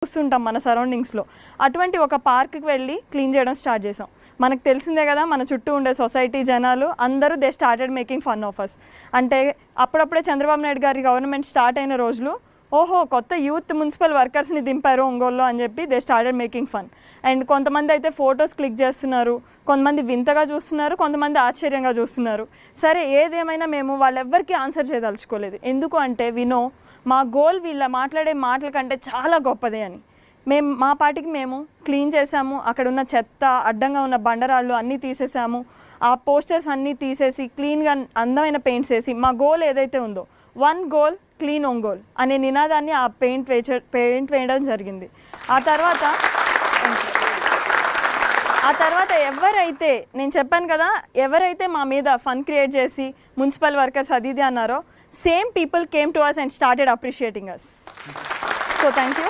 చూస్తుంటాం మన సరౌండింగ్స్లో. అటువంటి ఒక పార్క్కి వెళ్ళి క్లీన్ చేయడం స్టార్ట్ చేసాం. మనకు తెలిసిందే కదా, మన చుట్టూ ఉండే సొసైటీ జనాలు అందరూ they started making fun of us. అంటే అప్పుడప్పుడే చంద్రబాబు నాయుడు గారి గవర్నమెంట్ స్టార్ట్ అయిన రోజులు, ఓహో కొత్త యూత్ మున్సిపల్ వర్కర్స్ని దింపారు ఒంగోలులో అని చెప్పి they started making fun. And కొంతమంది అయితే ఫొటోస్ క్లిక్ చేస్తున్నారు, కొంతమంది వింతగా చూస్తున్నారు, కొంతమంది ఆశ్చర్యంగా చూస్తున్నారు. సరే ఏదేమైనా మేము వాళ్ళెవ్వరికీ ఆన్సర్ చేయదలుచుకోలేదు. ఎందుకు అంటే వినో మా గోల్ వీళ్ళ మాట్లాడే మాటల కంటే చాలా గొప్పదే అని. మేము మా పాటికి మేము క్లీన్ చేసాము. అక్కడ ఉన్న చెత్త, అడ్డంగా ఉన్న బండరాళ్ళు అన్నీ తీసేసాము. ఆ పోస్టర్స్ అన్నీ తీసేసి క్లీన్గా అందమైన పెయింట్స్ వేసి మా గోల్ ఏదైతే ఉందో, 1 గోల్ క్లీన్ ఒంగోల్ అనే నినాదాన్ని ఆ పెయింట్ వేయడం జరిగింది. ఆ తర్వాత ఎవరైతే, నేను చెప్పాను కదా, ఎవరైతే మా మీద ఫన్ క్రియేట్ చేసి మున్సిపల్ వర్కర్స్ అది ఇది అన్నారో, same people came to us and started appreciating us. So thank you.